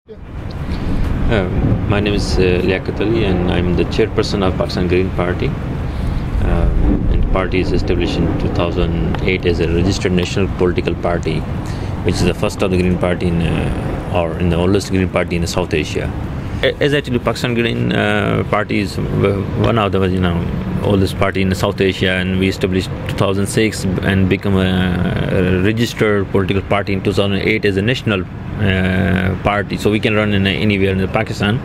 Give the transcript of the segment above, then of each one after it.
My name is Liaquat Ali, and I'm the chairperson of Pakistan Green Party. And the party is established in 2008 as a registered national political party, which is the first of the Green Party in the oldest Green Party in South Asia. As actually Pakistan Green Party is one of the oldest party in South Asia, and we established 2006 and become a registered political party in 2008 as a national party, so we can run anywhere in Pakistan.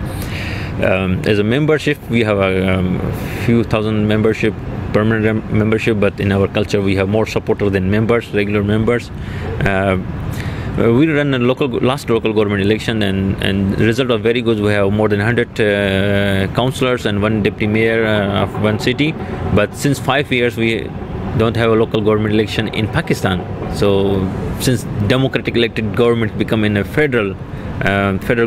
As a membership, we have a few thousand membership, permanent membership, but in our culture we have more supporters than members, regular members. We ran a last local government election, and the result was very good. We have more than 100 councillors and one deputy mayor of one city. But since 5 years we don't have a local government election in Pakistan. So since democratic elected government become in a federal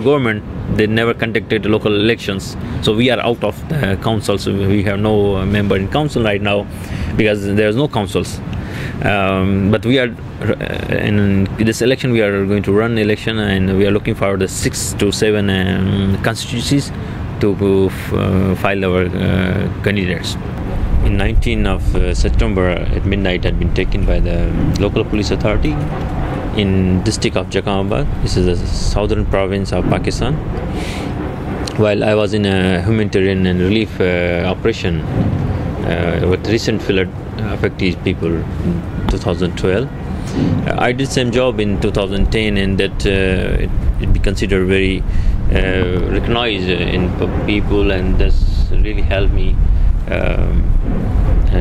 government, they never conducted local elections. So we are out of the council. So we have no member in council right now because there's no councils. But we are in this election. We are going to run election, and we are looking for the 6 to 7 constituencies to file our candidates. In 19th of September at midnight, had been taken by the local police authority in district of Jakamabad. This is the southern province of Pakistan. While I was in a humanitarian and relief operation with recent flood affected people in 2012. I did same job in 2010, and that it be considered very recognized in people, and that's really helped me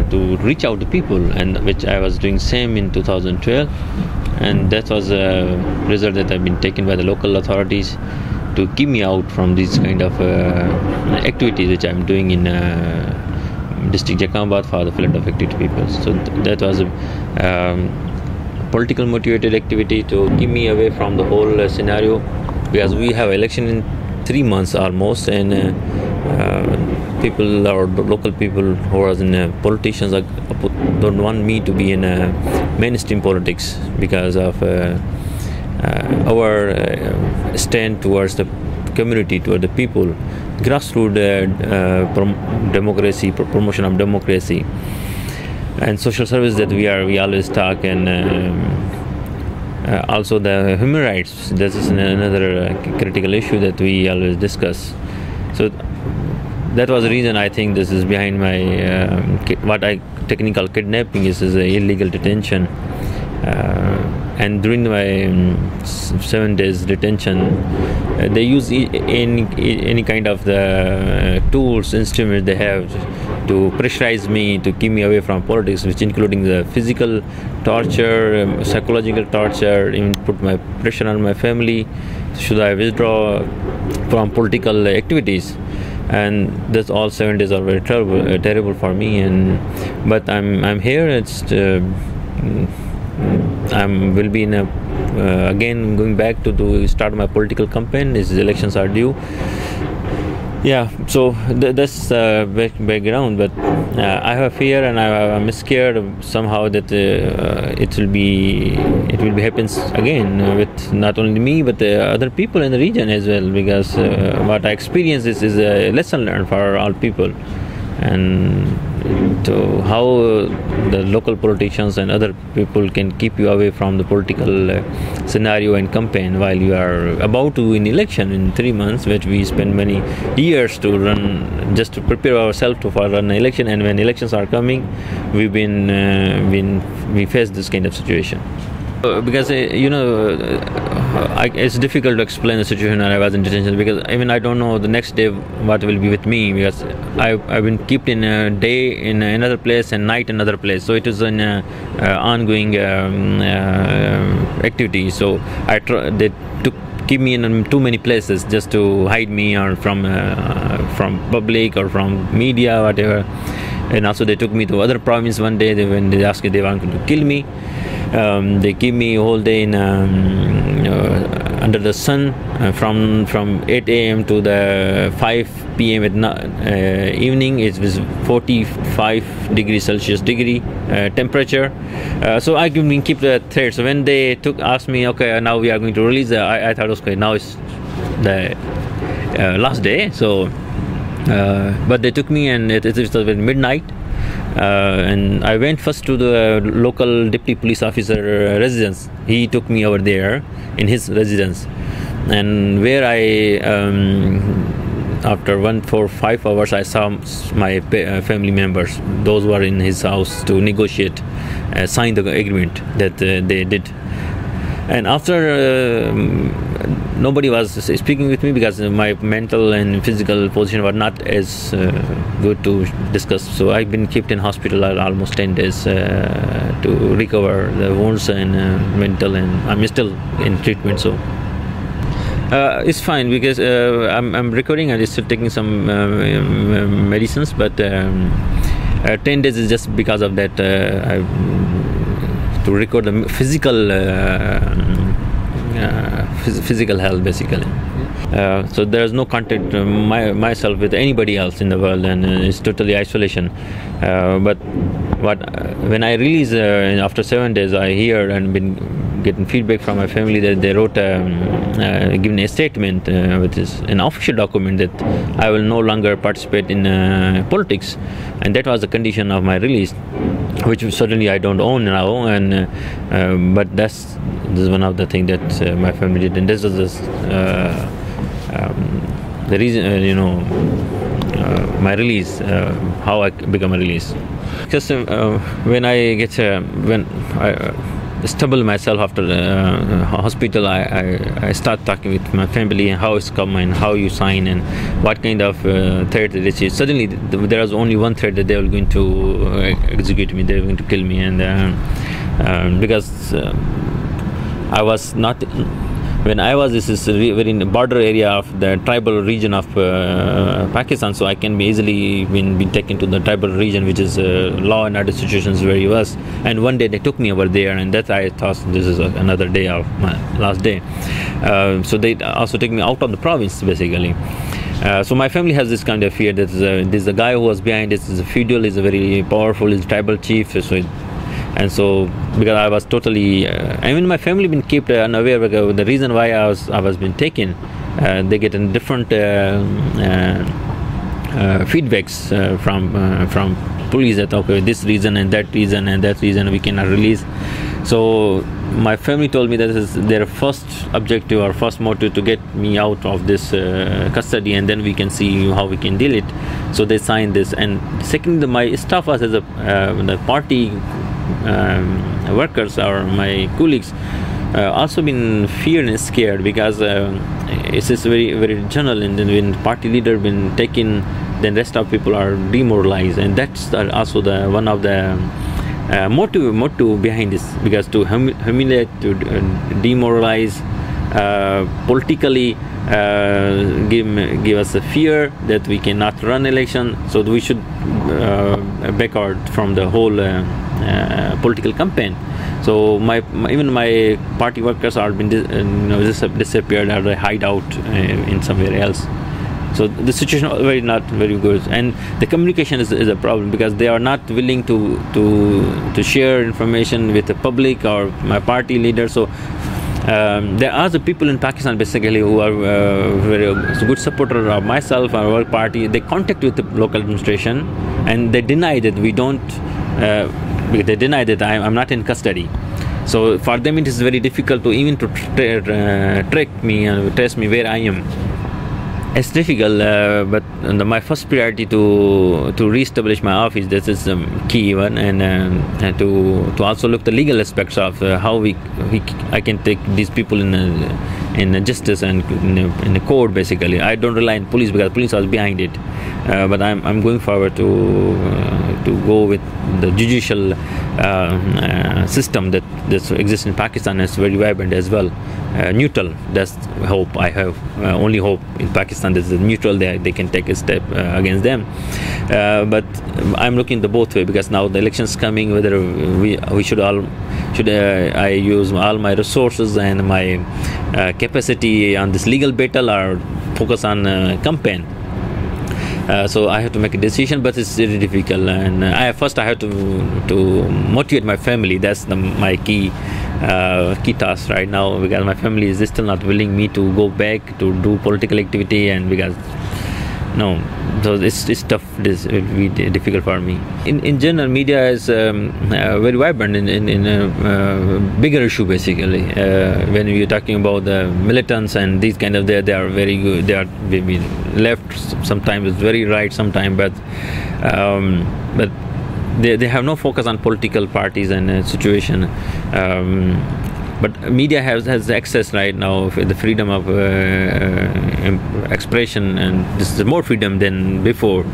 to reach out to people, and which I was doing same in 2012, and that was a result that I've been taken by the local authorities to keep me out from these kind of activities which I'm doing in district Jakamabad for the flood affected people. So that was a political motivated activity to keep me away from the whole scenario, because we have election in 3 months almost, and people or local people who are in politicians don't want me to be in mainstream politics because of our stand towards the community, toward the people, grassroots democracy, promotion of democracy, and social service that we always talk, and also the human rights. This is another critical issue that we always discuss. So that was the reason I think this is behind my what I technical kidnapping is illegal detention. And during my 7 days detention, they use any kind of the tools, instruments they have to pressurize me, to keep me away from politics, which including the physical torture, psychological torture, even put my pressure on my family. Should I withdraw from political activities? And that's all 7 days are very terrible for me. But I'm here. It's will be in again going back to start my political campaign. These elections are due. Yeah, so that's background. But I have a fear, and I'm scared somehow that it will be happens again with not only me but other people in the region as well. Because what I experience is a lesson learned for all people, and to how the local politicians and other people can keep you away from the political scenario and campaign while you are about to win election in 3 months, which we spend many years to run, just to prepare ourselves for run an election. And when elections are coming, we face this kind of situation. Because it's difficult to explain the situation when I was in detention, because even I don't know the next day what will be with me, because I've been kept in a day in another place and night another place. So it is an ongoing activity. So they keep me in too many places just to hide me or from public or from media, whatever. And also they took me to other province one day when they asked if they wanted to kill me. They keep me whole day in under the sun from 8 a.m. to the 5 p.m. at evening. It was 45 degrees Celsius temperature. So I can keep the thread. So when they asked me, okay, now we are going to release, I thought, okay, now it's the last day. So, but they took me, and it was midnight. And I went first to the local deputy police officer residence. He took me over there in his residence, and where I after 5 hours I saw my family members. Those were in his house to negotiate, sign the agreement that they did. And after nobody was speaking with me because my mental and physical position were not as good to discuss. So I've been kept in hospital almost 10 days to recover the wounds and mental, and I'm still in treatment. So it's fine because I'm recovering and still taking some medicines, but 10 days is just because of that. To record the physical health basically. So there is no contact myself with anybody else in the world, and it's totally isolation. But when I release after 7 days, I hear and been getting feedback from my family that they wrote given a statement, which is an official document, that I will no longer participate in politics, and that was the condition of my release, which certainly I don't own now. And but this is one of the things that my family did, and this is the reason, my release, how I become a release. Because when I get when I stable myself after the hospital, I start talking with my family and how it's come and how you sign and what kind of threat it is. Suddenly there was only one threat, that they were going to execute me, they were going to kill me. And because I was not, when I was, this is very in the border area of the tribal region of Pakistan, so I can be easily be taken to the tribal region, which is law and order situations very worse. And one day they took me over there, and that I thought this is another day of my last day. So they also take me out of the province basically. So my family has this kind of fear that there's a guy who was behind this, is a feudal, is a very powerful, is a tribal chief. So because I was totally, I mean, my family been kept unaware because the reason why I was being taken, they get in different feedbacks from police that okay, this reason and that reason we cannot release. So my family told me that this is their first objective or first motive to get me out of this custody, and then we can see how we can deal it. So they signed this. And second, my staff was as the party workers or my colleagues also been feared and scared because it's just very very general, and then when party leader been taken, then rest of people are demoralized, and that's also the one of the motive behind this, because to humiliate, to demoralize, politically give us a fear that we cannot run election, so we should back out from the whole political campaign. So even my party workers are been disappeared, or they hide out in somewhere else. So the situation is not very good, and the communication is a problem because they are not willing to share information with the public or my party leader. So there are the people in Pakistan basically who are very good supporter of myself and our party. They contact with the local administration and they deny that we don't. They deny that I'm not in custody. So for them it is very difficult to even to track me and trace me where I am. It's difficult, but my first priority to re-establish my office, this is the key one, and to also look the legal aspects of how I can take these people in justice and in the court basically. I don't rely on police because police was behind it, but I'm going forward to go with the judicial system that exists in Pakistan. Is very vibrant as well, neutral. That's hope I have. Only hope in Pakistan. This is neutral. They can take a step against them. But I'm looking the both way because now the elections coming. Whether we should I use all my resources and my capacity on this legal battle or focus on campaign. So I have to make a decision, but it's really difficult. And first I have to motivate my family. That's my key key task right now, because my family is still not willing me to go back to do political activity, and because no, so it's tough. This will be difficult for me. In general, media is very vibrant in a bigger issue, basically. When you're talking about the militants and these kind of, they are very good. They are maybe left, sometimes it's very right, sometimes, but they have no focus on political parties and situation. But media has access right now for the freedom of expression, and this is more freedom than before.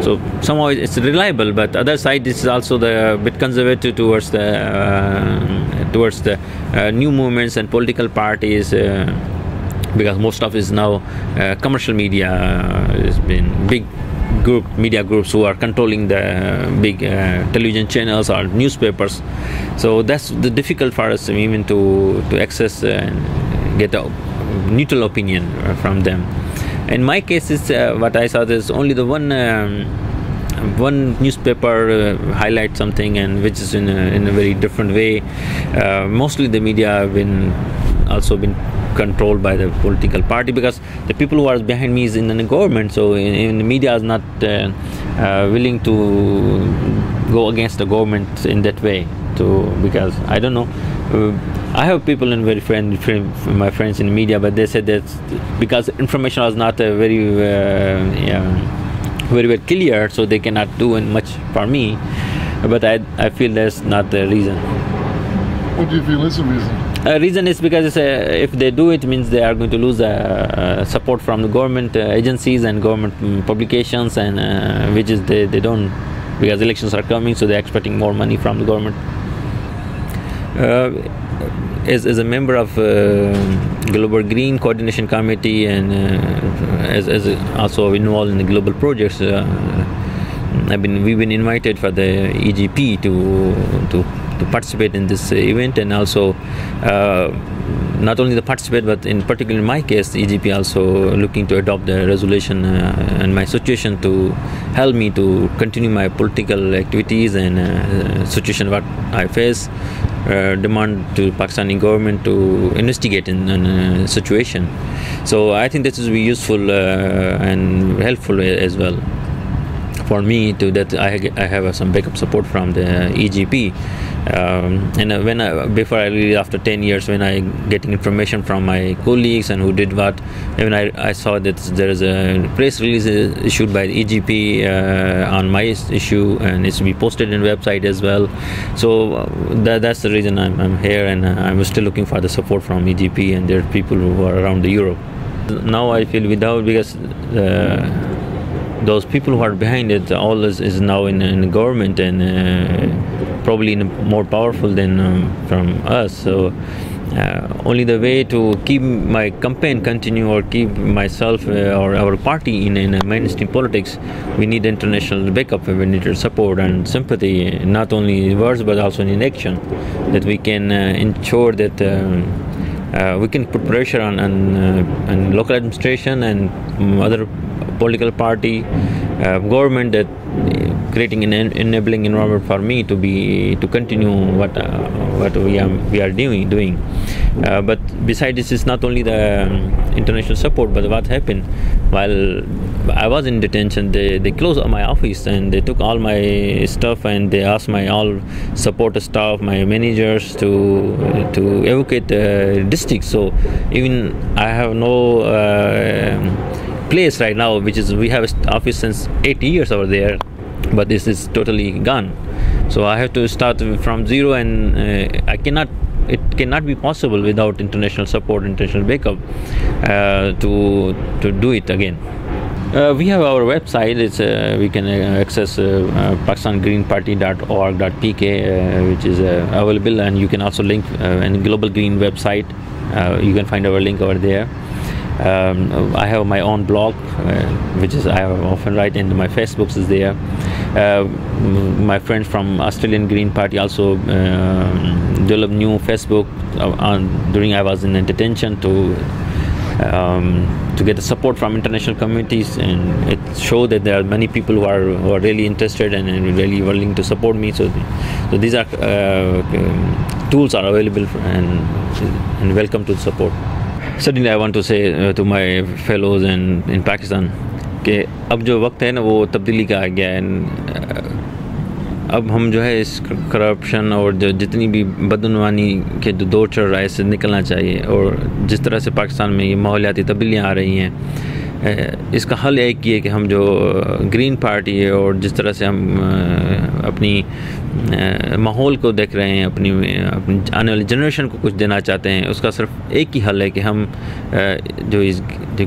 So somehow it's reliable, but other side, this is also the bit conservative towards the new movements and political parties. Because most of it is now commercial media. Has been big media groups who are controlling the big television channels or newspapers. So that's the difficult for us even to access and get a neutral opinion from them. In my case, it's what I saw, there's only the one newspaper highlight something, and which is in a very different way. Mostly the media have been controlled by the political party, because the people who are behind me is in the government. So in the media is not willing to go against the government in that way. Because I don't know, I have people in my friends in the media, but they said that because information was not very very clear, so they cannot do much for me. But I feel that's not the reason. What do you feel is the reason? Reason is because if they do it, means they are going to lose support from the government agencies and government publications, and which is they don't, because elections are coming, so they're expecting more money from the government. As a member of Global Green Coordination Committee, and as also involved in the global projects, we've been invited for the EGP to participate in this event, and also not only to participate, but in particular in my case, the EGP also looking to adopt the resolution and my situation to help me to continue my political activities and situation what I face. Demand to Pakistani government to investigate in situation. So I think this will be useful and helpful as well for me, to that I have some backup support from the EGP. And before I leave, after 10 years, when I getting information from my colleagues and who did what, when I saw that there is a press release issued by the EGP on my issue, and it's to be posted in website as well. So that's the reason I'm here, and I'm still looking for the support from EGP and their people who are around Europe. Now I feel without, because those people who are behind it all is now in the government, and probably more powerful than from us. So only the way to keep my campaign continue, or keep myself or our party in mainstream politics, we need international backup. We need support and sympathy, not only in words but also in action, that we can ensure that we can put pressure on local administration and other political party, government, that creating an enabling environment for me to continue what we are doing. But besides this, is not only the international support, but what happened while I was in detention. They closed my office and they took all my stuff, and they asked my all support staff, my managers, to evacuate the district. So even I have no place right now, which is, we have an office since 80 years over there, but this is totally gone. So I have to start from zero, and it cannot be possible without international support, international backup, to do it again. We have our website. It's we can access pakistangreenparty.org.pk, which is available, and you can also link in Global Green website. You can find our link over there. I have my own blog, which is I often write, and my Facebook is there. My friends from Australian Green Party also developed new Facebook during I was in detention to get the support from international communities, and it showed that there are many people who are really interested and really willing to support me. So these are tools are available and welcome to support. Certainly I want to say to my fellows in Pakistan کہ اب جو وقت ہے نا وہ تبدیلی کا آ گیا ہے. اب ہم جو ہے اس کرپشن اور جو جتنی بھی بدعنوانی کے جو دور چل رہا ہے اس سے نکلنا چاہیے. اور جس طرح سے پاکستان میں یہ ماحولیاتی تبدیلیاں آ رہی ہیں, اس کا حل ایک ہی ہے کہ ہم جو گرین پارٹی ہے اور جس طرح سے ہم اپنی ماحول کو دیکھ رہے ہیں, اپنی آنے والی جنریشن کو کچھ دینا چاہتے ہیں, اس کا صرف ایک ہی حل ہے کہ ہم جو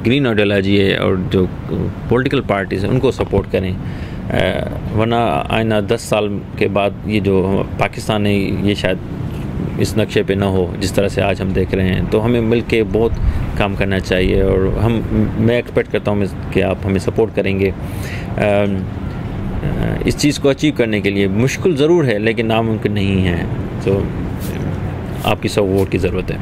گرین آئیڈیالوجی ہے اور جو پولیٹیکل پارٹیز ہیں ان کو سپورٹ کریں. ورنہ آئندہ 10 سال کے بعد یہ جو پاکستان ہے یہ شاید اس نقشے پہ نہ ہو جس طرح سے آج ہم دیکھ رہے ہیں. تو ہمیں مل کے بہت کام کرنا چاہیے اور میں ایکسپیکٹ کرتا ہوں کہ آپ ہمیں سپورٹ کریں گے. اس چیز کو اچیو کرنے کے لیے مشکل ضرور ہے لیکن ناممکن نہیں ہے. تو آپ کی سپورٹ کی ضرورت ہے.